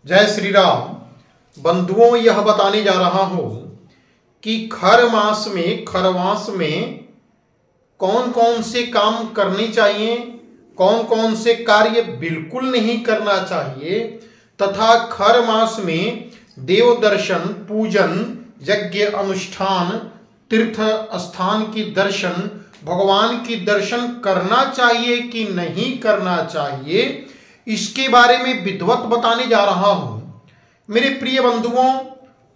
जय श्री राम। बंधुओं, यह बताने जा रहा हूं कि खरमास में कौन कौन से काम करने चाहिए, कौन कौन से कार्य बिल्कुल नहीं करना चाहिए तथा खर मास में देव दर्शन, पूजन, यज्ञ अनुष्ठान, तीर्थ स्थान की दर्शन, भगवान की दर्शन करना चाहिए कि नहीं करना चाहिए, इसके बारे में विधिवत बताने जा रहा हूं। मेरे प्रिय बंधुओं,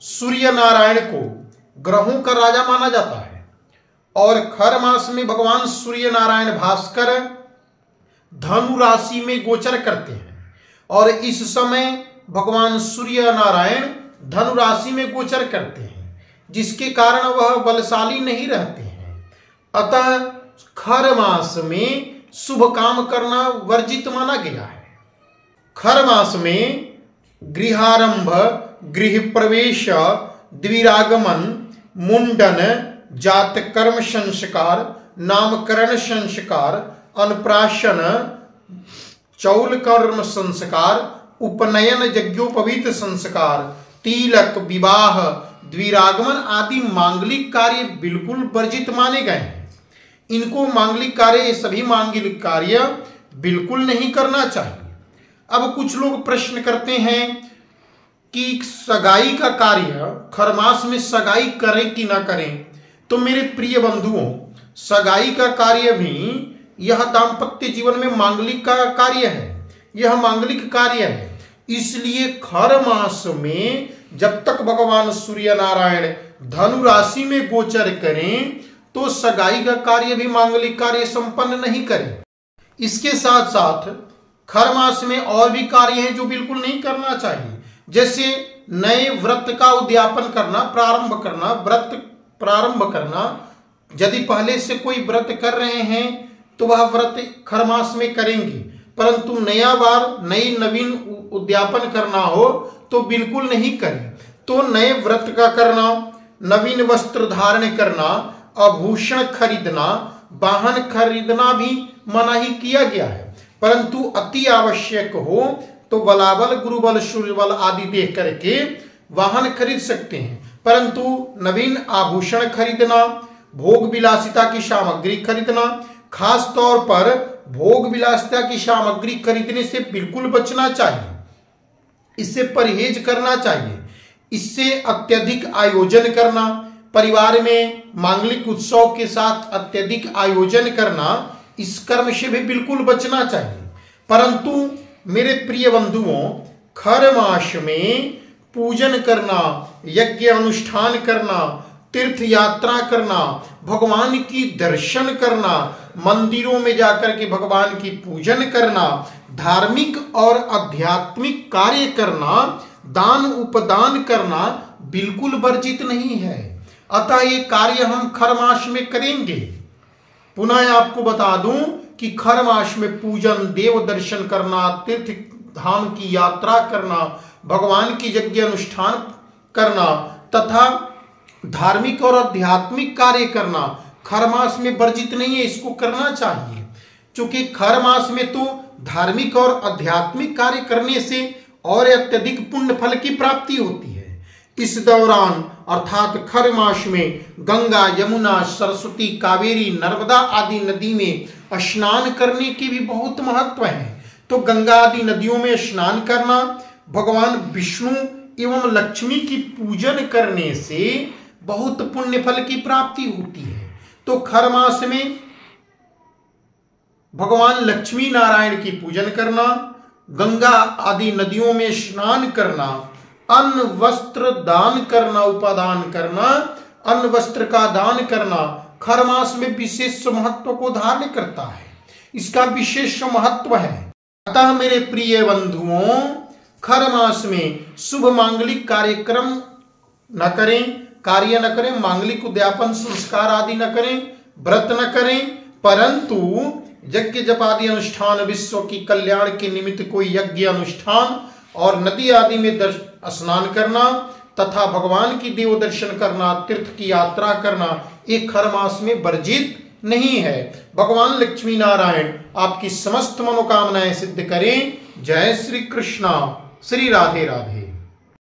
सूर्य नारायण को ग्रहों का राजा माना जाता है और खर मास में भगवान सूर्य नारायण भास्कर धनु राशि में गोचर करते हैं और इस समय भगवान सूर्य नारायण धनु राशि में गोचर करते हैं, जिसके कारण वह बलशाली नहीं रहते हैं। अतः खर मास में शुभ काम करना वर्जित माना गया है। खर मास में गृहारंभ, गृह प्रवेश, द्विरागमन, मुंडन, जातकर्म संस्कार, नामकरण संस्कार, अन्नप्राशन, चौल कर्म संस्कार, उपनयन, यज्ञोपवीत संस्कार, तिलक, विवाह, द्विरागमन आदि मांगलिक कार्य बिल्कुल वर्जित माने गए हैं। इनको मांगलिक कार्य, सभी मांगलिक कार्य बिल्कुल नहीं करना चाहिए। अब कुछ लोग प्रश्न करते हैं कि सगाई का कार्य खरमास में सगाई करें कि ना करें। तो मेरे प्रिय बंधुओं, सगाई का कार्य भी यह दाम्पत्य जीवन में मांगलिक का कार्य है, यह मांगलिक कार्य है। इसलिए खर मास में जब तक भगवान सूर्य नारायण धनु राशि में गोचर करें तो सगाई का कार्य भी मांगलिक कार्य संपन्न नहीं करें। इसके साथ साथ खर मास में और भी कार्य हैं जो बिल्कुल नहीं करना चाहिए, जैसे नए व्रत का उद्यापन करना, व्रत प्रारंभ करना। यदि पहले से कोई व्रत कर रहे हैं तो वह व्रत खर मास में करेंगे, परंतु नवीन उद्यापन करना हो तो बिल्कुल नहीं करें। तो नए व्रत का करना, नवीन वस्त्र धारण करना, आभूषण खरीदना, वाहन खरीदना भी मना ही किया गया है, परंतु अति आवश्यक हो तो बलाबल, गुरुबल, सूर्यबल आदि देख करके वाहन खरीद सकते हैं। परंतु नवीन आभूषण खरीदना, भोग विलासिता की सामग्री खरीदना, खास तौर पर भोग विलासिता की सामग्री खरीदने से बिल्कुल बचना चाहिए, इससे परहेज करना चाहिए। इससे अत्यधिक आयोजन करना, परिवार में मांगलिक उत्सव के साथ अत्यधिक आयोजन करना, इस कर्म से भी बिल्कुल बचना चाहिए। परंतु मेरे प्रिय बंधुओं, खर मास में पूजन करना, यज्ञ अनुष्ठान करना, तीर्थ यात्रा करना, भगवान की दर्शन करना, मंदिरों में जाकर के भगवान की पूजन करना, धार्मिक और आध्यात्मिक कार्य करना, दान उपदान करना बिल्कुल वर्जित नहीं है। अतः ये कार्य हम खर मास में करेंगे। पुनः आपको बता दूं कि खर मास में पूजन, देव दर्शन करना, तीर्थ धाम की यात्रा करना, भगवान की यज्ञ अनुष्ठान करना तथा धार्मिक और आध्यात्मिक कार्य करना खर मास में वर्जित नहीं है, इसको करना चाहिए। क्योंकि खर मास में तो धार्मिक और आध्यात्मिक कार्य करने से और अत्यधिक पुण्य फल की प्राप्ति होती है। इस दौरान अर्थात खर मास में गंगा, यमुना, सरस्वती, कावेरी, नर्मदा आदि नदी में स्नान करने की भी बहुत महत्व है। तो गंगा आदि नदियों में स्नान करना, भगवान विष्णु एवं लक्ष्मी की पूजन करने से बहुत पुण्य फल की प्राप्ति होती है। तो खर मास में भगवान लक्ष्मी नारायण की पूजन करना, गंगा आदि नदियों में स्नान करना, अन्न वस्त्र दान करना, उपादान करना, अन्न वस्त्र का दान करना खर मास में विशेष महत्व को धारण करता है, इसका विशेष महत्व है। अतः मेरे प्रिय बंधुओं, खर मास में शुभ मांगलिक कार्यक्रम न करें, मांगलिक उद्यापन संस्कार आदि न करें, व्रत न करें, परंतु यज्ञ जप आदि अनुष्ठान, विश्व की कल्याण के निमित्त कोई यज्ञ अनुष्ठान और नदी आदि में स्नान करना तथा भगवान की देव दर्शन करना, तीर्थ की यात्रा करना एक खर मास में वर्जित नहीं है। भगवान लक्ष्मी नारायण आपकी समस्त मनोकामनाएं सिद्ध करें। जय श्री कृष्णा। श्री राधे राधे।